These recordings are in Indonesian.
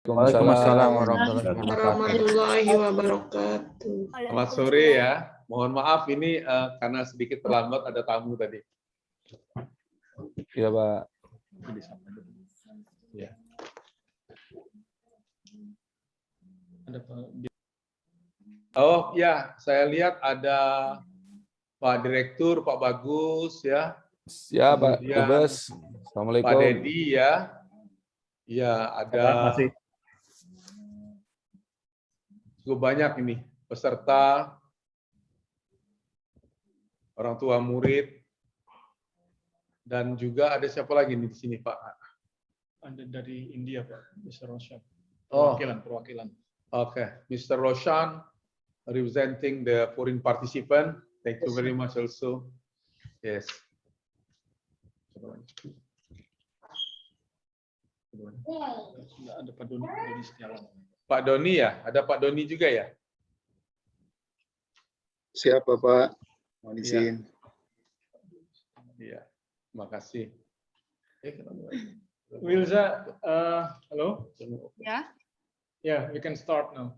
Waalaikumsalam warahmatullahi wabarakatuh. Selamat sore ya. Mohon maaf ini karena sedikit terlambat ada tamu tadi. Iya, Pak. Ya. Oh ya, saya lihat ada Pak Direktur, Pak Bagus ya. Ya, Pak Kemudian Dubes. Assalamualaikum. Pak Dedi ya. Ya, ada cukup banyak ini peserta, orang tua murid, dan juga ada siapa lagi nih di sini, Pak? Ada dari India, Pak, Mr. Roshan. Oh, Perwakilan. okay, Mr. Roshan, representing the foreign participant. Thank you very much also. Yes. Ada Pak Doni Setiawan. Pak Doni ya? Ada Pak Doni juga ya? Siapa Pak? Mohon izin. Iya, makasih. Wilza, hello? Yeah. Yeah, we can start now.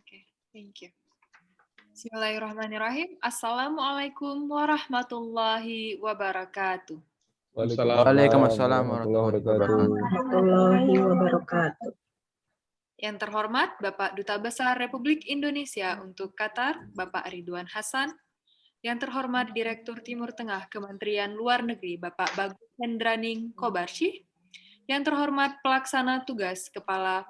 Okay, thank you. Bismillahirrahmanirrahim. Assalamualaikum warahmatullahi wabarakatuh. Waalaikumsalam warahmatullahi wabarakatuh. Yang terhormat Bapak Duta Besar Republik Indonesia untuk Qatar, Bapak Ridwan Hasan. Yang terhormat Direktur Timur Tengah Kementerian Luar Negeri, Bapak Bagus Hendraning Kobarshi. Yang terhormat Pelaksana Tugas Kepala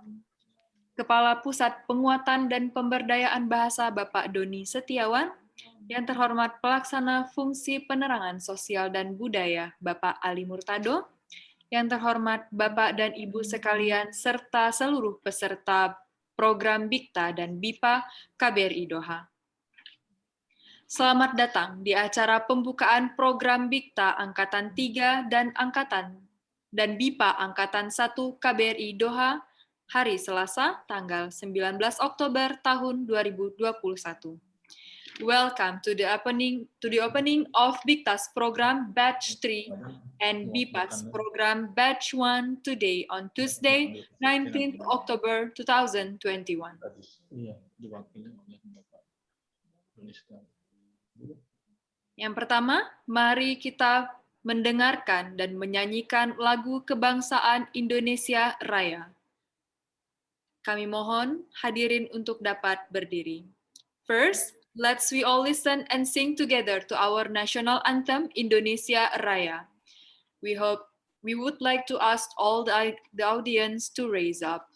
Pusat Penguatan dan Pemberdayaan Bahasa, Bapak Doni Setiawan. Yang terhormat Pelaksana Fungsi Penerangan Sosial dan Budaya, Bapak Ali Murtado. Yang terhormat Bapak dan Ibu sekalian, serta seluruh peserta program BIKTA dan BIPA KBRI Doha. Selamat datang di acara pembukaan program BIKTA Angkatan 3 dan BIPA Angkatan 1 KBRI Doha hari Selasa, tanggal 19 Oktober tahun 2021. Welcome to the opening of BIKTA's program Batch 3 and BIPA's program Batch 1 today on Tuesday, 19th October 2021. Yang pertama, mari kita mendengarkan dan menyanyikan lagu kebangsaan Indonesia Raya. Kami mohon hadirin untuk dapat berdiri. First, let's we all listen and sing together to our national anthem, Indonesia Raya. We would like to ask all the audience to raise up.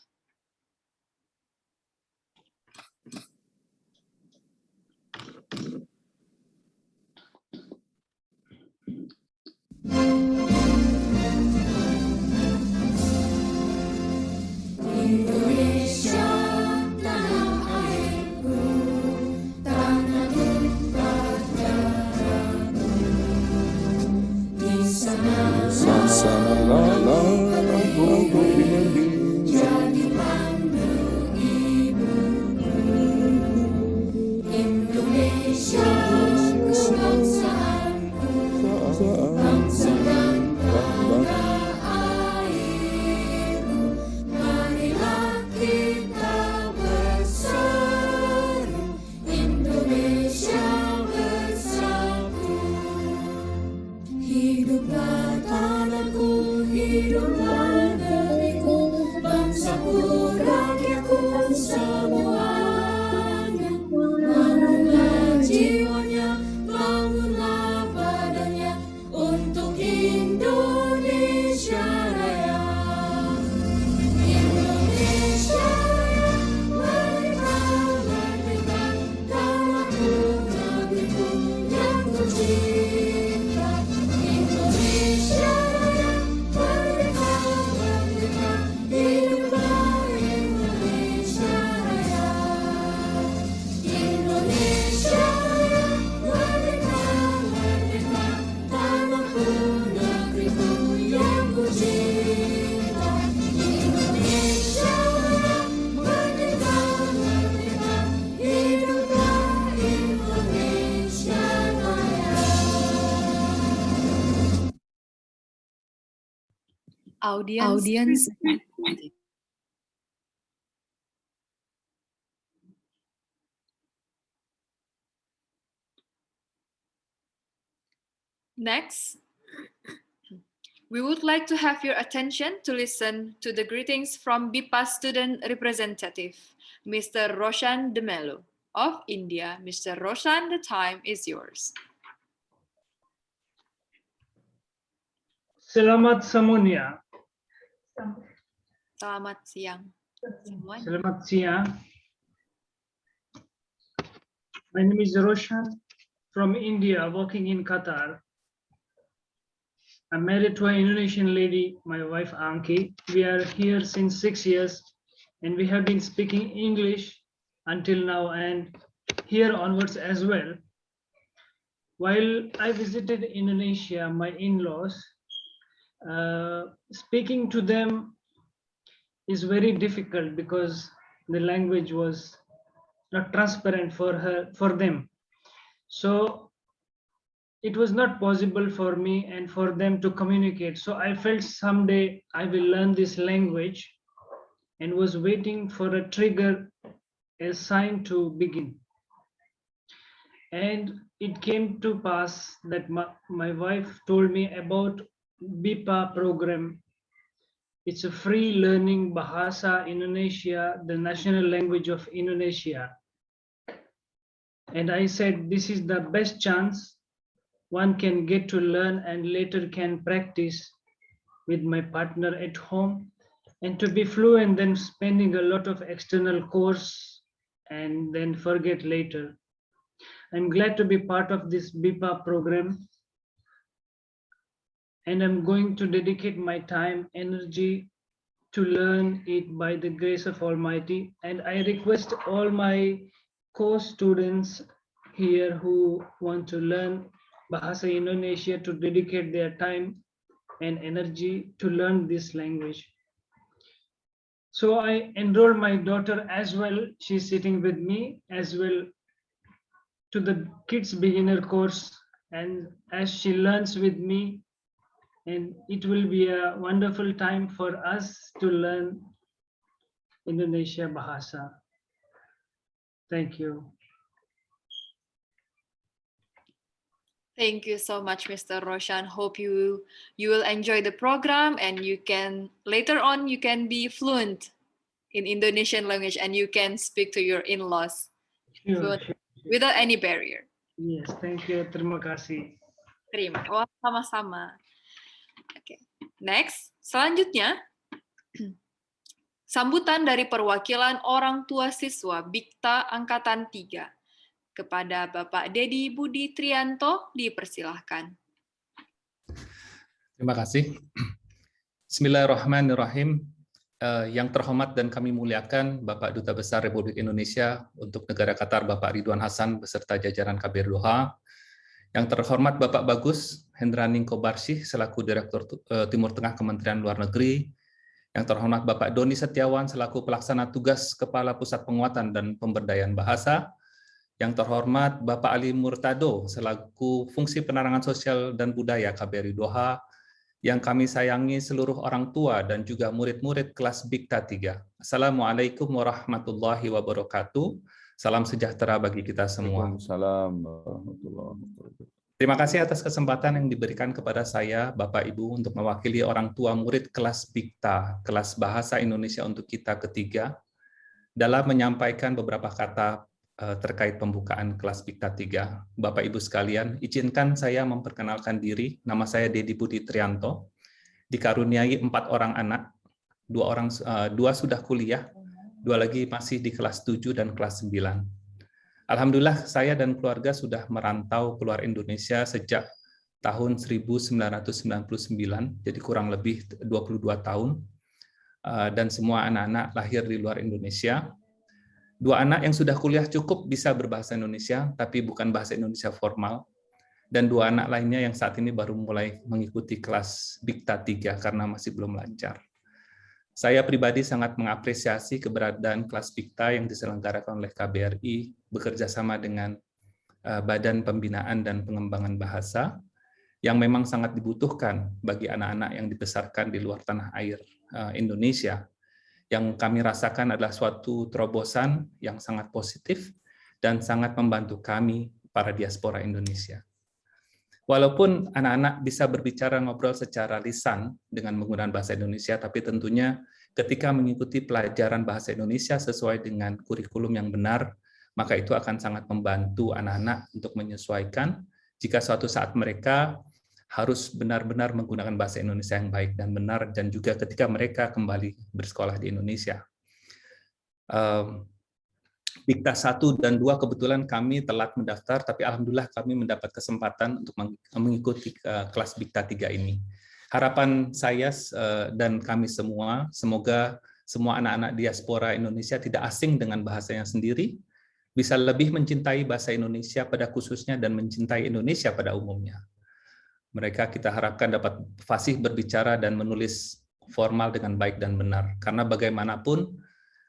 Indonesia, tanah airku, tanah tumpah darahku. Di sana aku jadi pandu ibumu. Indonesia, kebangsaanku, bangsa dan tanah airku. Marilah kita berseru, Indonesia bersatu. Hiduplah tanahku, hiduplah negeriku, bangsaku, rakyatku semuanya. Bangunlah jiwanya, bangunlah badannya untuk Indonesia Raya. Indonesia Raya, merdeka, merdeka, tanahku, negeriku yang kucinta. Indonesia Raya, merdeka, merdeka, hiduplah Indonesia Raya. Indonesia Raya, merdeka, merdeka, tanahku, negeriku yang kucinta. Indonesia Raya, merdeka, merdeka, hiduplah Indonesia Raya. Audience. Next, we would like to have your attention to listen to the greetings from BIPA student representative, Mr. Roshan Demelo of India. Mr. Roshan, the time is yours. Selamat semuanya. Selamat siang semuanya. Selamat siang. My name is Roshan from India, working in Qatar. I'm married to an Indonesian lady, my wife Anki. We are here since 6 years and we have been speaking English until now and here onwards as well. While I visited Indonesia, my in-laws, speaking to them is very difficult because the language was not transparent for them. So it was not possible for me and for them to communicate. So I felt someday I will learn this language and was waiting for a trigger, a sign to begin. And it came to pass that my wife told me about BIPA program. It's a free learning Bahasa Indonesia, the national language of Indonesia. And I said, this is the best chance one can get to learn and later can practice with my partner at home and to be fluent than spending a lot of external course and then forget later. I'm glad to be part of this BIPA program and I'm going to dedicate my time, energy to learn it by the grace of Almighty. And I request all my co-students here who want to learn Bahasa Indonesia to dedicate their time and energy to learn this language. So I enrolled my daughter as well. She's sitting with me as well to the kids beginner course, and as she learns with me, and it will be a wonderful time for us to learn Indonesia Bahasa. Thank you. Thank you so much, Mr. Roshan. Hope you will enjoy the program and you can later on you can be fluent in Indonesian language and you can speak to your in-laws Sure. without any barrier. Yes, thank you. Terima kasih. Terima. Wah, sama-sama. Oke. Next, selanjutnya sambutan dari perwakilan orang tua siswa BIKTA Angkatan 3. Kepada Bapak Dedi Budi Trianto, dipersilahkan. Terima kasih. Bismillahirrahmanirrahim. Yang terhormat dan kami muliakan Bapak Duta Besar Republik Indonesia untuk negara Qatar, Bapak Ridwan Hasan beserta jajaran KBRI Doha. Yang terhormat Bapak Bagus Hendraning Kobarsih selaku Direktur Timur Tengah Kementerian Luar Negeri. Yang terhormat Bapak Doni Setiawan selaku Pelaksana Tugas Kepala Pusat Penguatan dan Pemberdayaan Bahasa. Yang terhormat Bapak Ali Murtado selaku Fungsi Penerangan Sosial dan Budaya KBRI Doha, yang kami sayangi seluruh orang tua dan juga murid-murid kelas BIKTA 3. Assalamualaikum warahmatullahi wabarakatuh. Salam sejahtera bagi kita semua. Waalaikumsalam warahmatullahi wabarakatuh. Terima kasih atas kesempatan yang diberikan kepada saya, Bapak Ibu, untuk mewakili orang tua murid kelas BIKTA, kelas Bahasa Indonesia untuk kita ketiga, dalam menyampaikan beberapa kata terkait pembukaan kelas BIKTA 3. Bapak Ibu sekalian, izinkan saya memperkenalkan diri. Nama saya Dedi Budi Trianto, dikaruniai 4 orang anak, 2 sudah kuliah, 2 lagi masih di kelas 7 dan kelas 9. Alhamdulillah saya dan keluarga sudah merantau keluar Indonesia sejak tahun 1999, jadi kurang lebih 22 tahun, dan semua anak-anak lahir di luar Indonesia. 2 anak yang sudah kuliah cukup bisa berbahasa Indonesia, tapi bukan bahasa Indonesia formal. Dan 2 anak lainnya yang saat ini baru mulai mengikuti kelas BIKTA 3 karena masih belum lancar. Saya pribadi sangat mengapresiasi keberadaan kelas BIKTA yang diselenggarakan oleh KBRI bekerjasama dengan Badan Pembinaan dan Pengembangan Bahasa, yang memang sangat dibutuhkan bagi anak-anak yang dibesarkan di luar tanah air Indonesia. Yang kami rasakan adalah suatu terobosan yang sangat positif dan sangat membantu kami, para diaspora Indonesia. Walaupun anak-anak bisa berbicara ngobrol secara lisan dengan menggunakan bahasa Indonesia, tapi tentunya ketika mengikuti pelajaran bahasa Indonesia sesuai dengan kurikulum yang benar, maka itu akan sangat membantu anak-anak untuk menyesuaikan jika suatu saat mereka harus benar-benar menggunakan bahasa Indonesia yang baik dan benar, dan juga ketika mereka kembali bersekolah di Indonesia. Bikta 1 dan 2 kebetulan kami telat mendaftar, tapi alhamdulillah kami mendapat kesempatan untuk mengikuti kelas Bikta 3 ini. Harapan saya dan kami semua, semoga semua anak-anak diaspora Indonesia tidak asing dengan bahasanya sendiri, bisa lebih mencintai bahasa Indonesia pada khususnya dan mencintai Indonesia pada umumnya. Mereka kita harapkan dapat fasih berbicara dan menulis formal dengan baik dan benar, karena bagaimanapun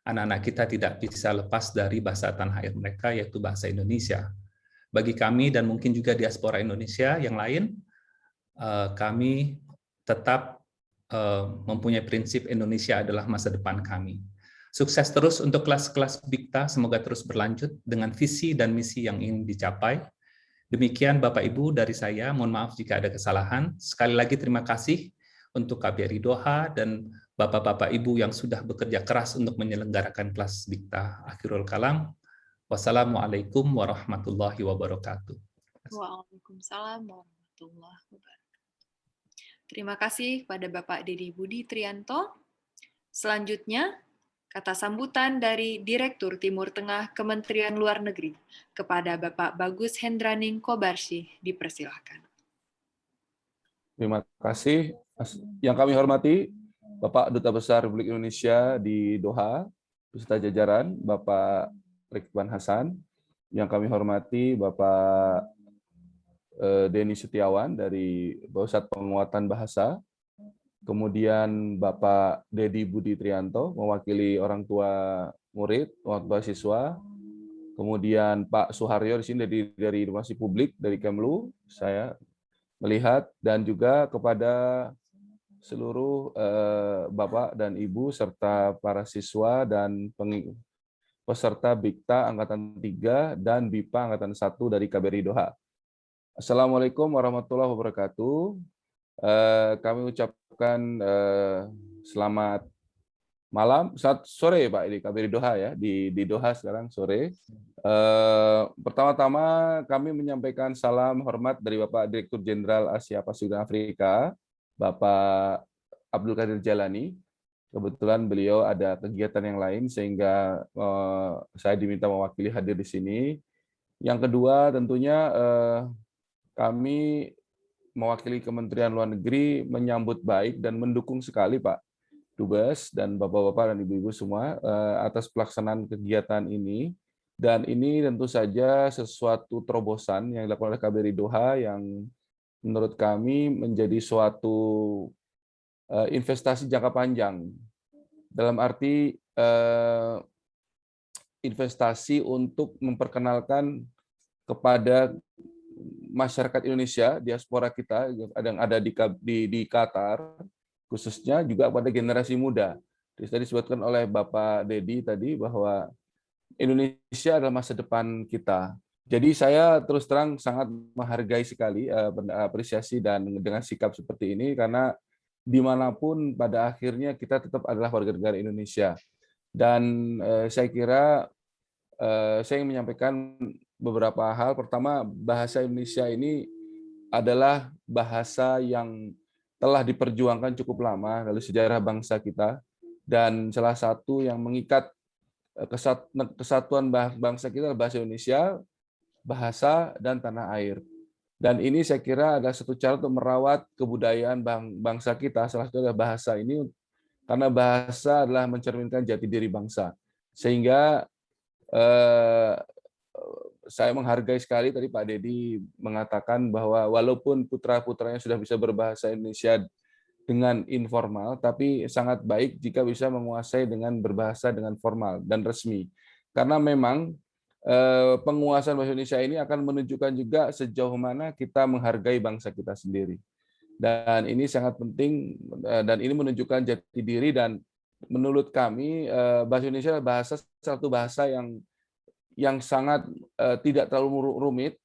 anak-anak kita tidak bisa lepas dari bahasa tanah air mereka, yaitu bahasa Indonesia. Bagi kami dan mungkin juga diaspora Indonesia yang lain, kami tetap mempunyai prinsip Indonesia adalah masa depan kami. Sukses terus untuk kelas-kelas Bikta, semoga terus berlanjut dengan visi dan misi yang ingin dicapai. Demikian Bapak Ibu dari saya, mohon maaf jika ada kesalahan. Sekali lagi terima kasih untuk KBRI Doha dan Bapak-Bapak Ibu yang sudah bekerja keras untuk menyelenggarakan kelas Bikta. Akhirul kalam. Wassalamualaikum warahmatullahi wabarakatuh. Waalaikumsalam warahmatullahi wabarakatuh. Terima kasih kepada Bapak Dedi Budi Trianto. Selanjutnya, kata sambutan dari Direktur Timur Tengah Kementerian Luar Negeri kepada Bapak Bagus Hendraning Kobarsyih, dipersilahkan. Terima kasih. Yang kami hormati, Bapak Duta Besar Republik Indonesia di Doha, beserta jajaran, Bapak Ridwan Hasan. Yang kami hormati, Bapak Denny Setiawan dari Pusat Penguatan Bahasa. Kemudian Bapak Dedi Budi Trianto, mewakili orang tua murid, orang tua siswa. Kemudian Pak Suharyo di sini dari Informasi Publik, dari Kemlu, saya melihat, dan juga kepada seluruh Bapak dan Ibu serta para siswa dan peserta Bikta Angkatan 3 dan BIPA Angkatan 1 dari KBRI Doha. Assalamualaikum warahmatullahi wabarakatuh. Kami ucapkan selamat malam, sore Pak, di KBRI Doha ya, di Doha sekarang sore. Pertama-tama kami menyampaikan salam hormat dari Bapak Direktur Jenderal Asia Pasifik dan Afrika, Bapak Abdul Qadir Jalani. Kebetulan beliau ada kegiatan yang lain sehingga saya diminta mewakili hadir di sini. Yang kedua tentunya kami mewakili Kementerian Luar Negeri menyambut baik dan mendukung sekali Pak Dubes dan Bapak-Bapak dan Ibu-Ibu semua atas pelaksanaan kegiatan ini. Dan ini tentu saja sesuatu terobosan yang dilakukan oleh KBRI Doha yang menurut kami menjadi suatu investasi jangka panjang. Dalam arti investasi untuk memperkenalkan kepada masyarakat Indonesia, diaspora kita yang ada di Qatar, khususnya juga pada generasi muda. Tadi disebutkan oleh Bapak Dedi tadi bahwa Indonesia adalah masa depan kita. Jadi saya terus terang sangat menghargai sekali apresiasi dan dengan sikap seperti ini, karena dimanapun pada akhirnya kita tetap adalah warga negara Indonesia. Dan saya kira saya ingin menyampaikan beberapa hal. Pertama, bahasa Indonesia ini adalah bahasa yang telah diperjuangkan cukup lama dari sejarah bangsa kita, dan salah satu yang mengikat kesatuan bangsa kita adalah bahasa Indonesia, bahasa dan tanah air. Dan ini saya kira adalah satu cara untuk merawat kebudayaan bangsa kita. Salah satu adalah bahasa ini, karena bahasa adalah mencerminkan jati diri bangsa. Sehingga saya menghargai sekali tadi Pak Dedi mengatakan bahwa walaupun putra-putranya sudah bisa berbahasa Indonesia dengan informal, tapi sangat baik jika bisa menguasai dengan berbahasa dengan formal dan resmi. Karena memang penguasaan bahasa Indonesia ini akan menunjukkan juga sejauh mana kita menghargai bangsa kita sendiri. Dan ini sangat penting, dan ini menunjukkan jati diri, dan menurut kami bahasa Indonesia adalah satu bahasa yang sangat tidak terlalu rumit,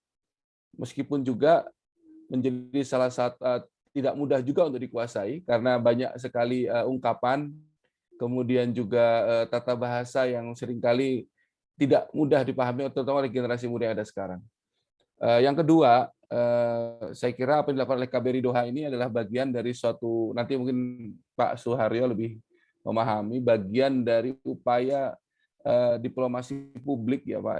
meskipun juga menjadi salah satu tidak mudah juga untuk dikuasai karena banyak sekali ungkapan, kemudian juga tata bahasa yang seringkali tidak mudah dipahami, terutama oleh generasi muda yang ada sekarang. Yang kedua, saya kira apa yang dilakukan oleh KBRI Doha ini adalah bagian dari suatu, nanti mungkin Pak Suharyo lebih memahami, bagian dari upaya diplomasi publik ya Pak,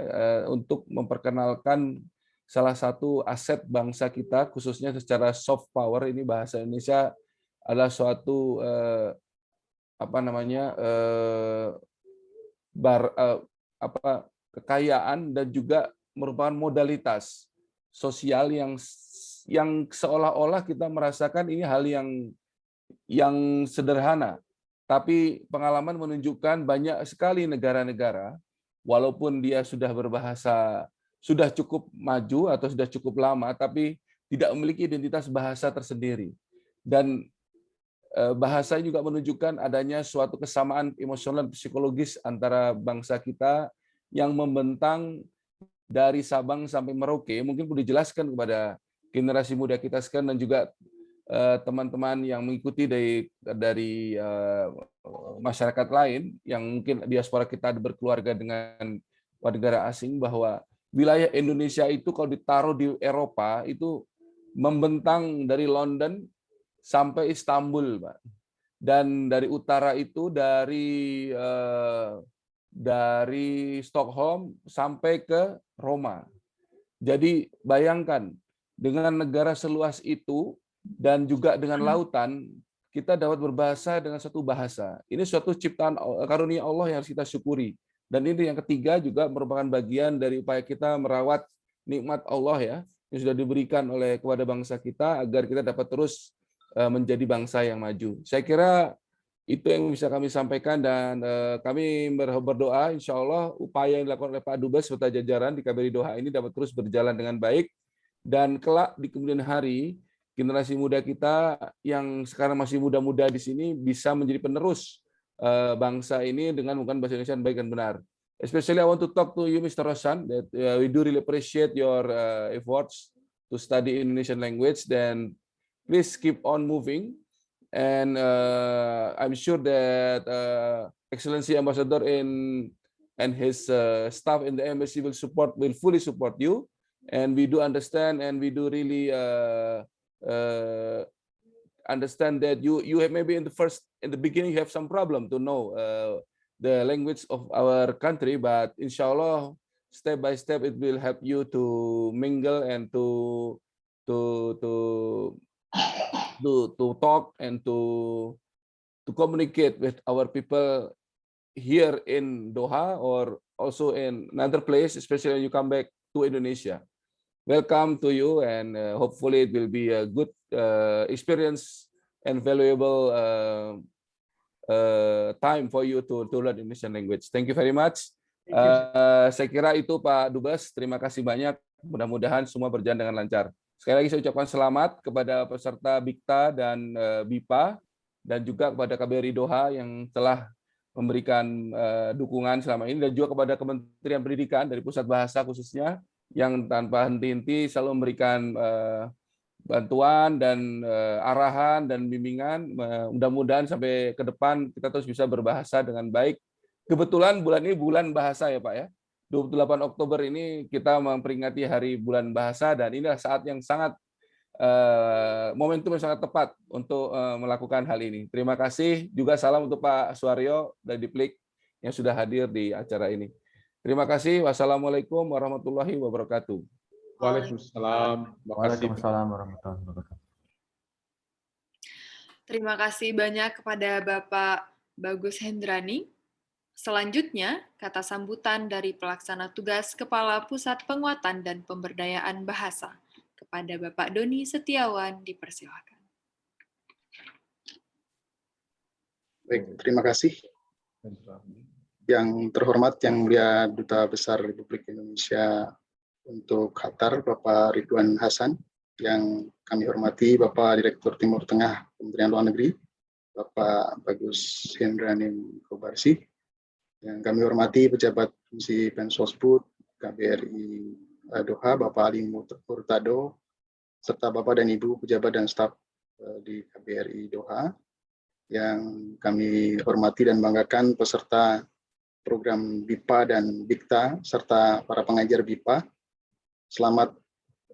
untuk memperkenalkan salah satu aset bangsa kita, khususnya secara soft power, ini bahasa Indonesia adalah suatu kekayaan dan juga merupakan modalitas sosial yang seolah-olah kita merasakan ini hal yang sederhana. Tapi pengalaman menunjukkan banyak sekali negara-negara, walaupun dia sudah berbahasa, sudah cukup maju atau sudah cukup lama, tapi tidak memiliki identitas bahasa tersendiri. Dan bahasa juga menunjukkan adanya suatu kesamaan emosional dan psikologis antara bangsa kita yang membentang dari Sabang sampai Merauke. Mungkin perlu dijelaskan kepada generasi muda kita sekarang dan juga teman-teman yang mengikuti dari masyarakat lain yang mungkin diaspora kita berkeluarga dengan warga negara asing, bahwa wilayah Indonesia itu kalau ditaruh di Eropa itu membentang dari London sampai Istanbul, Pak. Dan dari utara itu dari Stockholm sampai ke Roma. Jadi bayangkan dengan negara seluas itu dan juga dengan lautan, kita dapat berbahasa dengan satu bahasa. Ini suatu ciptaan karunia Allah yang harus kita syukuri. Dan ini yang ketiga juga merupakan bagian dari upaya kita merawat nikmat Allah ya, yang sudah diberikan kepada bangsa kita agar kita dapat terus menjadi bangsa yang maju. Saya kira itu yang bisa kami sampaikan dan kami berdoa insya Allah upaya yang dilakukan oleh Pak Dubes serta jajaran di KBRI Doha ini dapat terus berjalan dengan baik dan kelak di kemudian hari generasi muda kita yang sekarang masih muda-muda di sini bisa menjadi penerus bangsa ini dengan menggunakan bahasa Indonesia yang baik dan benar. Especially I want to talk to you, Mr. Roshan, that we do really appreciate your efforts to study Indonesian language. Then please keep on moving. And I'm sure that Excellency Ambassador and his staff in the embassy will fully support you. And we do understand, and we do really understand that you have maybe in the beginning you have some problem to know the language of our country, but inshallah step by step it will help you to mingle and to talk and to communicate with our people here in Doha or also in another place, especially when you come back to Indonesia. Welcome to you, and hopefully it will be a good experience and valuable time for you to learn Indonesian language. Thank you very much. Saya kira itu Pak Dubes. Terima kasih banyak. Mudah-mudahan semua berjalan dengan lancar. Sekali lagi saya ucapkan selamat kepada peserta Bikta dan BIPA dan juga kepada KBRI Doha yang telah memberikan dukungan selama ini dan juga kepada Kementerian Pendidikan dari Pusat Bahasa khususnya yang tanpa henti-henti selalu memberikan bantuan dan arahan dan bimbingan. Mudah-mudahan sampai ke depan kita terus bisa berbahasa dengan baik. Kebetulan bulan ini bulan bahasa ya Pak ya. 28 Oktober ini kita memperingati Hari Bulan Bahasa dan inilah saat yang sangat momentum yang sangat tepat untuk melakukan hal ini. Terima kasih juga salam untuk Pak Suharyo dari Diplik yang sudah hadir di acara ini. Terima kasih. Wassalamualaikum warahmatullahi wabarakatuh. Waalaikumsalam. Waalaikumsalam warahmatullahi wabarakatuh. Terima kasih banyak kepada Bapak Bagus Hendrani. Selanjutnya, kata sambutan dari pelaksana tugas Kepala Pusat Penguatan dan Pemberdayaan Bahasa kepada Bapak Doni Setiawan dipersilakan. Baik, terima kasih. Yang terhormat Yang Mulia Duta Besar Republik Indonesia untuk Qatar, Bapak Ridwan Hasan, yang kami hormati Bapak Direktur Timur Tengah Kementerian Luar Negeri, Bapak Bagus Hendrani Kobarsi, yang kami hormati pejabat fungsi Pensosbud KBRI Doha, Bapak Ali Murtado, serta Bapak dan Ibu pejabat dan staf di KBRI Doha yang kami hormati dan banggakan, peserta program BIPA dan BIKTA serta para pengajar BIPA. Selamat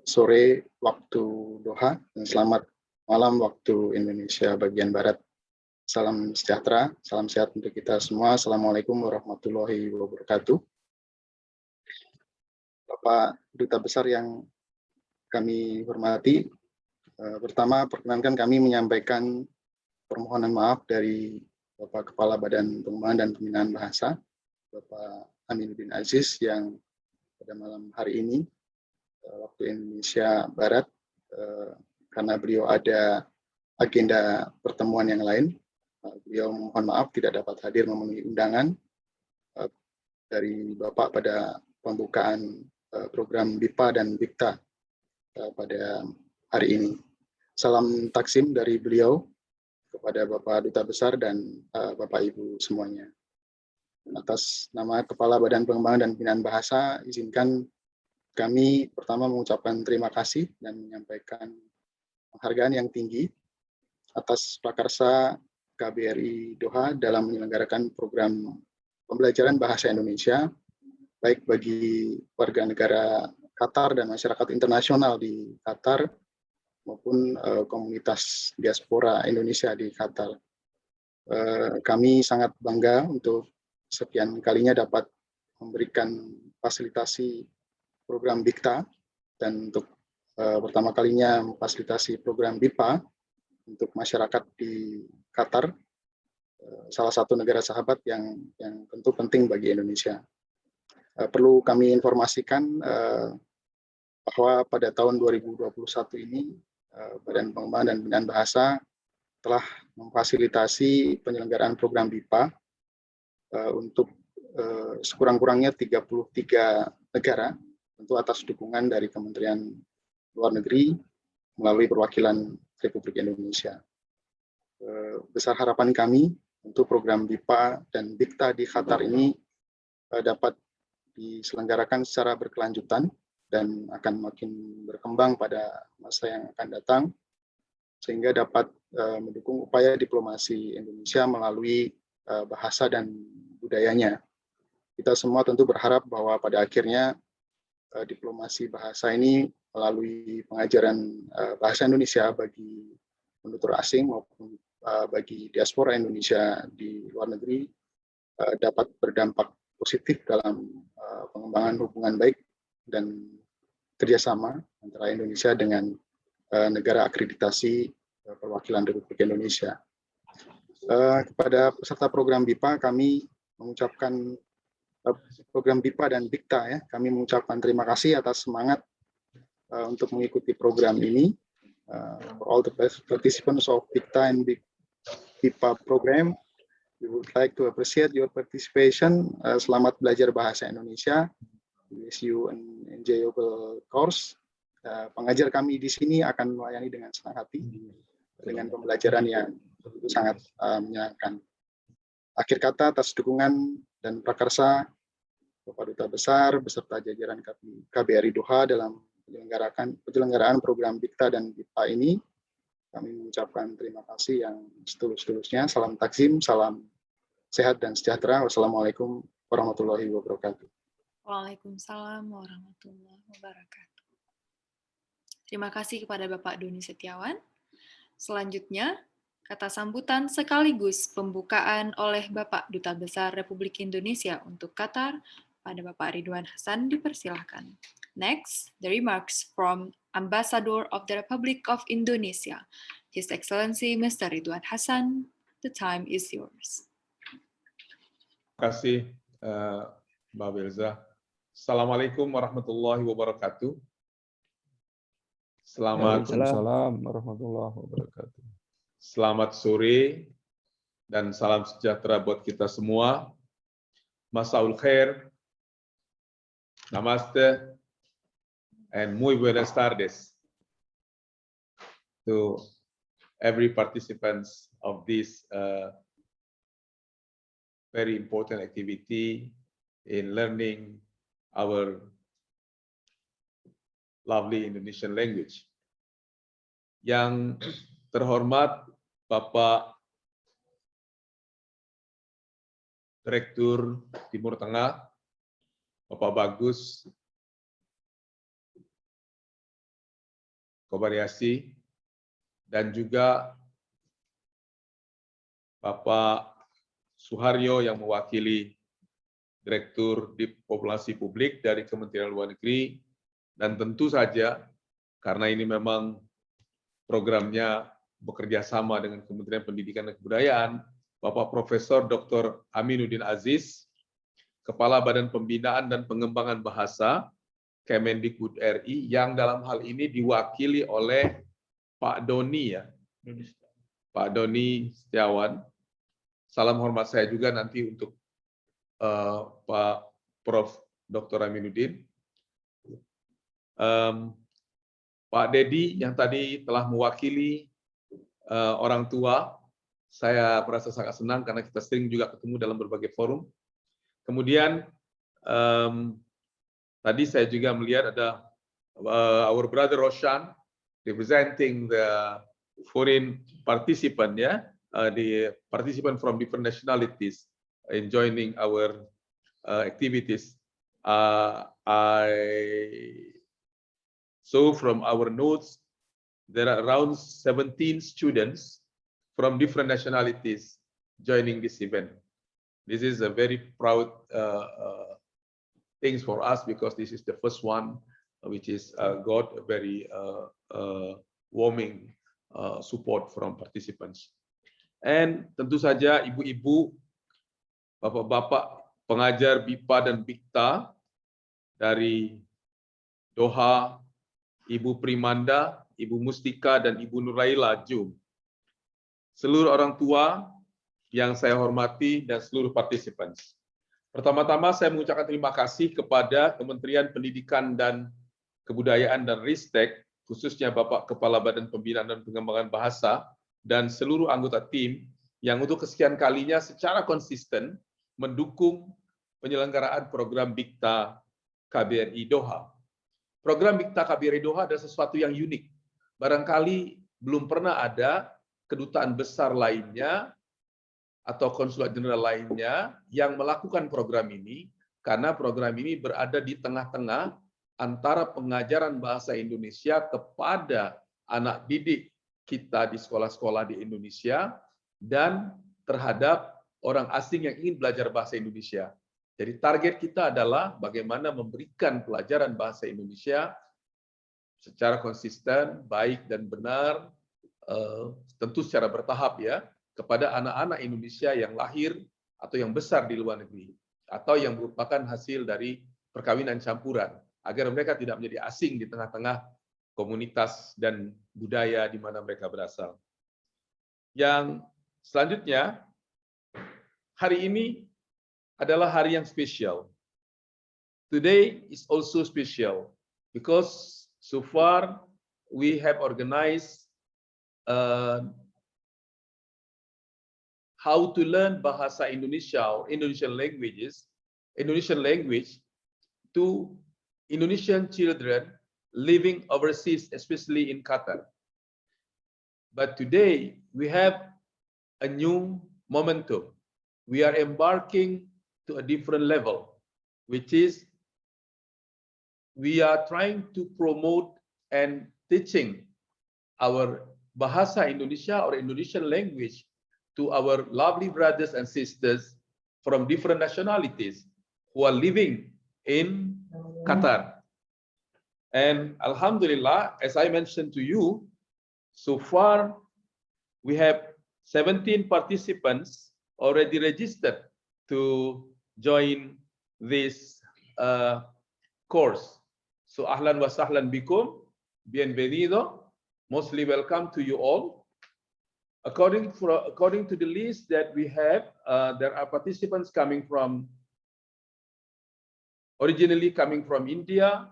sore waktu Doha dan selamat malam waktu Indonesia bagian Barat. Salam sejahtera, salam sehat untuk kita semua. Assalamualaikum warahmatullahi wabarakatuh. Bapak Duta Besar yang kami hormati, pertama perkenankan kami menyampaikan permohonan maaf dari Bapak Kepala Badan Pengembangan dan Pembinaan Bahasa, Bapak Aminuddin Aziz, yang pada malam hari ini waktu Indonesia Barat, karena beliau ada agenda pertemuan yang lain, beliau mohon maaf tidak dapat hadir memenuhi undangan dari Bapak pada pembukaan program BIPA dan BIKTA pada hari ini. Salam taksim dari beliau kepada Bapak Duta Besar dan Bapak Ibu semuanya. Atas nama Kepala Badan Pengembangan dan Pembinaan Bahasa, izinkan kami pertama mengucapkan terima kasih dan menyampaikan penghargaan yang tinggi atas prakarsa KBRI Doha dalam menyelenggarakan program pembelajaran bahasa Indonesia, baik bagi warga negara Qatar dan masyarakat internasional di Qatar, maupun komunitas diaspora Indonesia di Qatar. Kami sangat bangga untuk sekian kalinya dapat memberikan fasilitasi program BIKTA dan untuk pertama kalinya memfasilitasi program BIPA untuk masyarakat di Qatar, salah satu negara sahabat yang tentu penting bagi Indonesia. Perlu kami informasikan bahwa pada tahun 2021 ini Badan Pengembangan dan Pembinaan Bahasa telah memfasilitasi penyelenggaraan program BIPA untuk sekurang-kurangnya 33 negara, tentu atas dukungan dari Kementerian Luar Negeri melalui perwakilan Republik Indonesia. Besar harapan kami untuk program BIPA dan BIKTA di Qatar ini dapat diselenggarakan secara berkelanjutan dan akan makin berkembang pada masa yang akan datang, sehingga dapat mendukung upaya diplomasi Indonesia melalui bahasa dan budayanya. Kita semua tentu berharap bahwa pada akhirnya diplomasi bahasa ini melalui pengajaran bahasa Indonesia bagi penutur asing maupun bagi diaspora Indonesia di luar negeri dapat berdampak positif dalam pengembangan hubungan baik dan kerjasama antara Indonesia dengan negara akreditasi perwakilan Republik Indonesia. Kepada peserta program BIPA, kami mengucapkan program BIPA dan BIKTA, ya, kami mengucapkan terima kasih atas semangat untuk mengikuti program ini. For all the participants of BIKTA and BIPA program, we would like to appreciate your participation. Selamat belajar bahasa Indonesia. Wish you an enjoyable course. Pengajar kami di sini akan melayani dengan senang hati dengan pembelajaran yang sangat menyenangkan. Akhir kata, atas dukungan dan prakarsa Bapak Duta Besar beserta jajaran KBRI Doha dalam penyelenggaraan program BIKTA dan BIPA ini, kami mengucapkan terima kasih yang setulus-tulusnya. Salam takzim, salam sehat dan sejahtera. Wassalamualaikum warahmatullahi wabarakatuh. Waalaikumsalam warahmatullahi wabarakatuh. Terima kasih kepada Bapak Doni Setiawan. Selanjutnya, kata sambutan sekaligus pembukaan oleh Bapak Duta Besar Republik Indonesia untuk Qatar pada Bapak Ridwan Hasan dipersilahkan. Next, the remarks from Ambassador of the Republic of Indonesia, His Excellency Mr. Ridwan Hasan. The time is yours. Terima kasih, Mbak Belza. Assalamualaikum warahmatullahi wabarakatuh. Waalaikumsalam warahmatullahi wabarakatuh. Selamat sore dan salam sejahtera buat kita semua. Masaul khair, namaste, and muy buenas tardes to every participants of this very important activity in learning our lovely Indonesian language. Yang terhormat Bapak Direktur Timur Tengah, Bapak Bagus Kobariasi, dan juga Bapak Suharyo yang mewakili Direktur Diplomasi Publik dari Kementerian Luar Negeri, dan tentu saja karena ini memang programnya bekerja sama dengan Kementerian Pendidikan dan Kebudayaan, Bapak Profesor Dr. Aminuddin Aziz, Kepala Badan Pembinaan dan Pengembangan Bahasa Kemendikbud RI, yang dalam hal ini diwakili oleh Pak Doni, ya, Pak Doni Setiawan. Salam hormat saya juga nanti untuk Pak Prof. Dr. Aminuddin. Pak Dedi yang tadi telah mewakili orang tua, saya merasa sangat senang karena kita sering juga ketemu dalam berbagai forum. Kemudian tadi saya juga melihat ada our brother Roshan representing the foreign participant, ya, the participant from different nationalities in joining our activities. So from our notes, there are around 17 students from different nationalities joining this event. This is a very proud things for us because this is the first one which is got a very warming support from participants. And tentu saja ibu-ibu, bapak-bapak pengajar BIPA dan BIKTA dari Doha, Ibu Primanda, Ibu Mustika, dan Ibu Nuraila Jum. Seluruh orang tua yang saya hormati dan seluruh partisipan. Pertama-tama saya mengucapkan terima kasih kepada Kementerian Pendidikan dan Kebudayaan dan Ristek, khususnya Bapak Kepala Badan Pembinaan dan Pengembangan Bahasa, dan seluruh anggota tim yang untuk kesekian kalinya secara konsisten mendukung penyelenggaraan program BIKTA KBRI Doha. Program BIKTA KBRI Doha adalah sesuatu yang unik. Barangkali belum pernah ada kedutaan besar lainnya atau konsulat jenderal lainnya yang melakukan program ini, karena program ini berada di tengah-tengah antara pengajaran bahasa Indonesia kepada anak didik kita di sekolah-sekolah di Indonesia dan terhadap orang asing yang ingin belajar bahasa Indonesia. Jadi target kita adalah bagaimana memberikan pelajaran bahasa Indonesia secara konsisten, baik dan benar, tentu secara bertahap, ya, kepada anak-anak Indonesia yang lahir atau yang besar di luar negeri, atau yang merupakan hasil dari perkawinan campuran, agar mereka tidak menjadi asing di tengah-tengah komunitas dan budaya di mana mereka berasal. Yang selanjutnya, hari ini adalah hari yang spesial. Today is also special because so far we have organized how to learn bahasa Indonesia or Indonesian language to Indonesian children living overseas, especially in Qatar. But today we have a new momentum. We are embarking to a different level, which is we are trying to promote and teaching our Bahasa Indonesia or Indonesian language to our lovely brothers and sisters from different nationalities who are living in Qatar. And Alhamdulillah, as I mentioned to you, so far we have 17 participants already registered to join this course. So ahlan wa sahlan bikum, bienvenido, mostly welcome to you all. According to the list that we have, there are participants originally coming from India,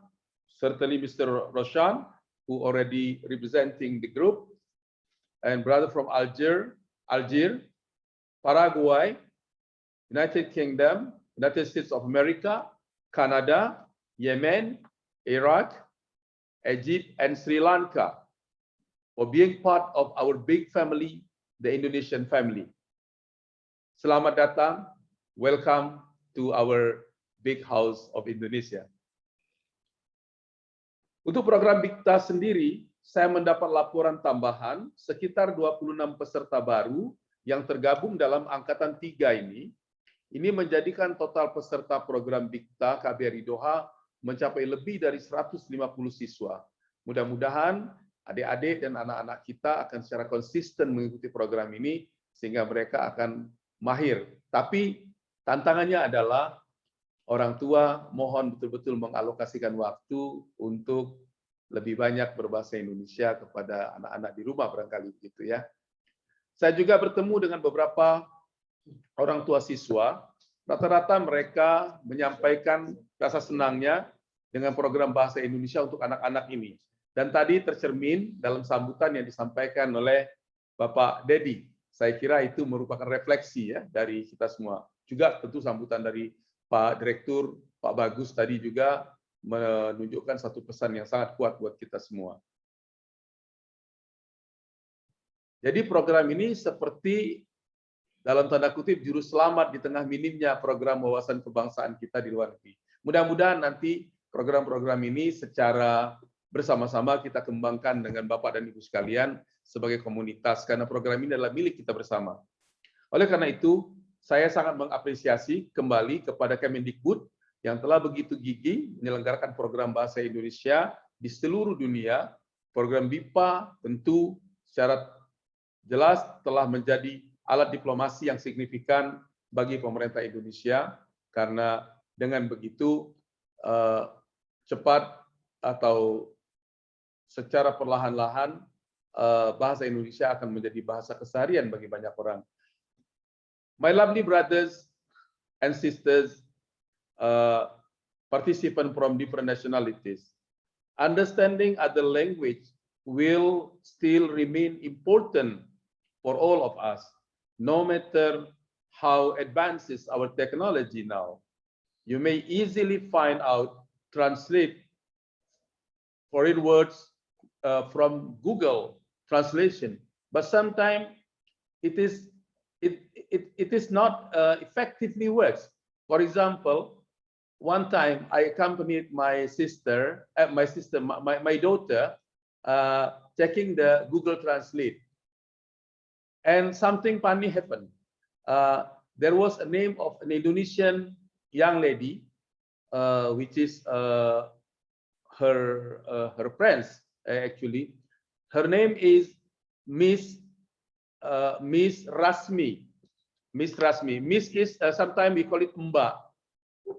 certainly Mr. Roshan, who already representing the group, and brother from Algiers, Paraguay, United Kingdom, United States of America, Canada, Yemen, Iraq, Egypt, and Sri Lanka. for being part of our big family, the Indonesian family. Selamat datang, welcome to our big house of Indonesia. Untuk program Bikta sendiri, saya mendapat laporan tambahan sekitar 26 peserta baru yang tergabung dalam angkatan 3 ini. Ini menjadikan total peserta program Bikta KBRI Doha mencapai lebih dari 150 siswa. Mudah-mudahan adik-adik dan anak-anak kita akan secara konsisten mengikuti program ini sehingga mereka akan mahir. Tapi tantangannya adalah orang tua mohon betul-betul mengalokasikan waktu untuk lebih banyak berbahasa Indonesia kepada anak-anak di rumah barangkali begitu ya. Saya juga bertemu dengan beberapa orang tua siswa, rata-rata mereka menyampaikan rasa senangnya dengan program bahasa Indonesia untuk anak-anak ini. Dan tadi tercermin dalam sambutan yang disampaikan oleh Bapak Dedi. Saya kira itu merupakan refleksi ya dari kita semua. Juga tentu sambutan dari Pak Direktur, Pak Bagus tadi juga menunjukkan satu pesan yang sangat kuat buat kita semua. Jadi program ini seperti dalam tanda kutip juru selamat di tengah minimnya program wawasan kebangsaan kita di luar negeri. Mudah-mudahan nanti program-program ini secara bersama-sama kita kembangkan dengan Bapak dan Ibu sekalian sebagai komunitas, karena program ini adalah milik kita bersama. Oleh karena itu, saya sangat mengapresiasi kembali kepada Kemendikbud yang telah begitu gigih menyelenggarakan program bahasa Indonesia di seluruh dunia. Program BIPA tentu secara jelas telah menjadi alat diplomasi yang signifikan bagi pemerintah Indonesia, karena dengan begitu cepat atau secara perlahan-lahan bahasa Indonesia akan menjadi bahasa keseharian bagi banyak orang. My lovely brothers and sisters, participants from different nationalities, understanding other language will still remain important for all of us, no matter how advances our technology now. You may easily find out, translate foreign words from Google translation, but sometimes it is not effectively works. For example, one time I accompanied my daughter checking the Google Translate, and something funny happened. There was a name of an Indonesian young lady, which is her friends actually. Her name is Miss Rasmi. Miss Rasmi. Miss is sometimes we call it Mbak.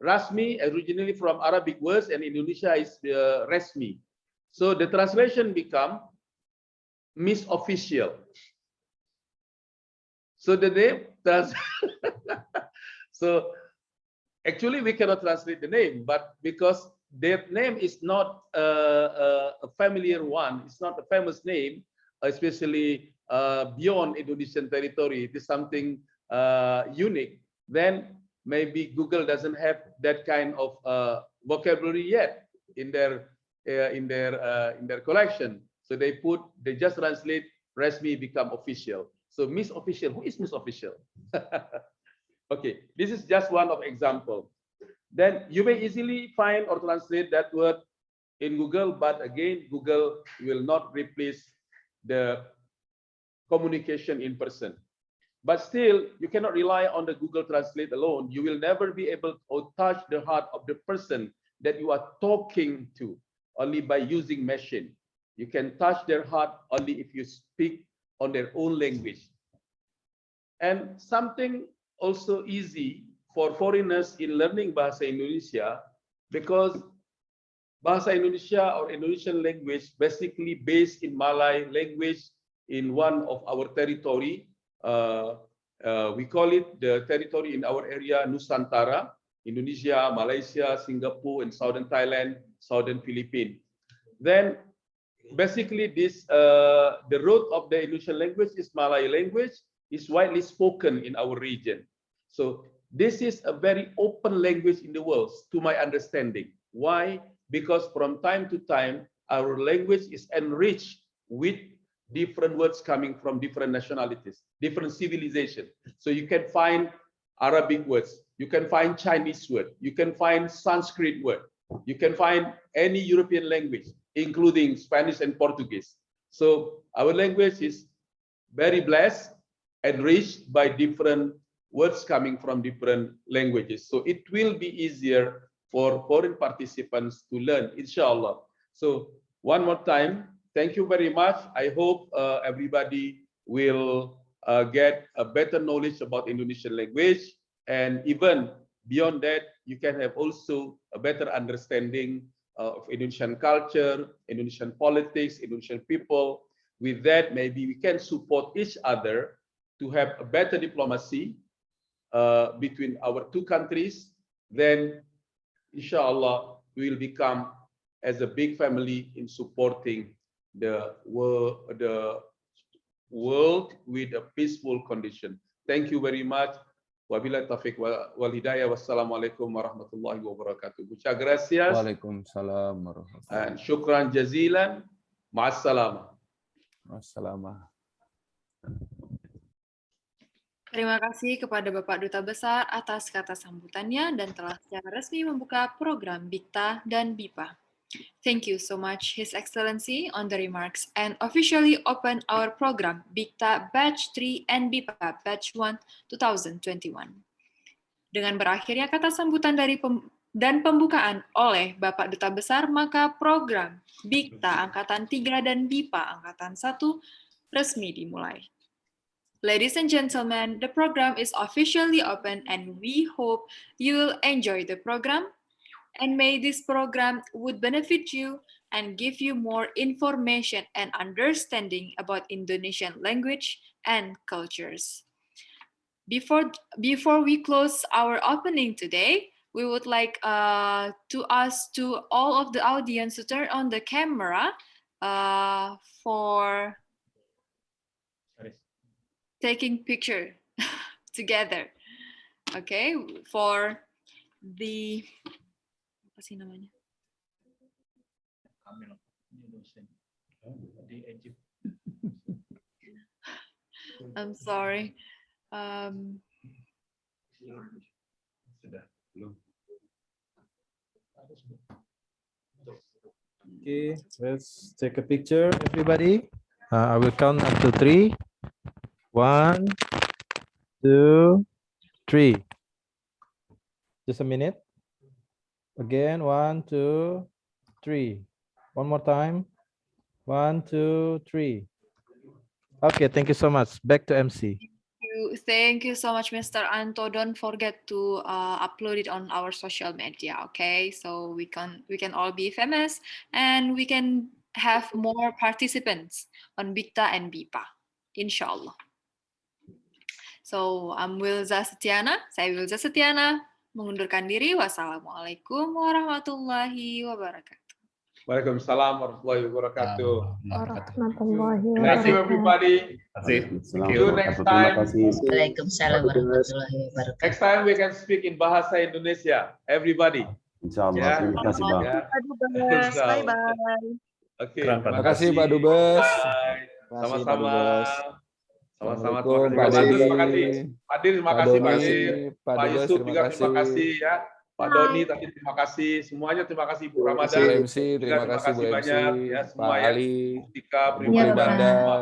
Rasmi originally from Arabic words, and Indonesia is Resmi. So the translation become Miss Official. So the name so actually we cannot translate the name, but because their name is not a familiar one, it's not a famous name, especially beyond Indonesian territory, it is something unique, then maybe Google doesn't have that kind of vocabulary yet in their collection. So they just translate Resmi become official. So Miss Official, who is Miss Official? Okay, this is just one of example. Then you may easily find or translate that word in Google, but again, Google will not replace the communication in person. But still, you cannot rely on the Google Translate alone. You will never be able to touch the heart of the person that you are talking to only by using machine. You can touch their heart only if you speak on their own language. And something also easy for foreigners in learning Bahasa Indonesia, because Bahasa Indonesia or Indonesian language basically based in Malay language in one of our territory. We call it the territory in our area Nusantara, Indonesia, Malaysia, Singapore, and southern Thailand, southern Philippines. Then basically this the root of the Indonesian language is Malay language, is widely spoken in our region. So this is a very open language in the world, to my understanding. Why? Because from time to time, our language is enriched with different words coming from different nationalities, different civilization. So you can find Arabic words, you can find Chinese word, you can find Sanskrit word, you can find any European language, including Spanish and Portuguese. So our language is very blessed, enriched by different words coming from different languages. So it will be easier for foreign participants to learn, inshallah. So one more time, thank you very much. I hope everybody will get a better knowledge about Indonesian language, and even beyond that, you can have also a better understanding of Indonesian culture, Indonesian politics, Indonesian people. With that, maybe we can support each other to have a better diplomacy between our two countries. Then, inshallah, we will become as a big family in supporting the world with a peaceful condition. Thank you very much. Wabillahi taufiq wal hidayah. Wassalamualaikum warahmatullahi wabarakatuh. Muchas gracias. Waalaikumsalam warahmatullahi wabarakatuh. And syukran jazilan. Ma'assalamah. Wassalamah. Terima kasih kepada Bapak Duta Besar atas kata sambutannya dan telah secara resmi membuka program BIKTA dan BIPA. Thank you so much, His Excellency, on the remarks and officially open our program BIKTA Batch 3 and BIPA Batch 1 2021. Dengan berakhirnya kata sambutan dan pembukaan oleh Bapak Duta Besar, maka program BIKTA Angkatan 3 dan BIPA Angkatan 1 resmi dimulai. Ladies and gentlemen, the program is officially open and we hope you will enjoy the program, and may this program would benefit you and give you more information and understanding about Indonesian language and cultures. Before we close our opening today, we would like to ask to all of the audience to turn on the camera for taking picture together. Okay, for the apa sih namanya? I'm sorry. Okay, let's take a picture, everybody. I will count up to 3. 1, 2, 3. Just a minute. Again, 1, 2, 3. One more time. 1, 2, 3. Okay, thank you so much. Back to MC. Thank you so much, Mr. Anto. Don't forget to upload it on our social media, okay? So we can all be famous and we can have more participants on BIKTA and BIPA, inshallah. So I'm Wilza Setiana. Saya Wilza Setiana mengundurkan diri. Wassalamualaikum warahmatullahi wabarakatuh. Waalaikumsalam warahmatullahi wabarakatuh. Warahmatullahi Thank you, everybody. See you next time. Waalaikumsalam warahmatullahi wabarakatuh. Next time we can speak in bahasa Indonesia. Everybody. Insyaallah. Ya. Terima kasih, Bang. Bye bye. Oke. Terima kasih, Pak Dubes. Bye. Sama-sama. Sama-sama. Assalamualaikum, Terima Pak kasih. Deni. Pak Dir, terima Pak kasih. Doni, Pak Pak Dubes, Yusuf terima juga terima kasih. kasih ya. Pak Doni tadi terima kasih. Semuanya terima kasih. Bu Bu Ramadan. MC, terima kasih Bu MC, banyak ya Pak semua ya. Ali, Tika, Bu Pribadi, Banda. semua.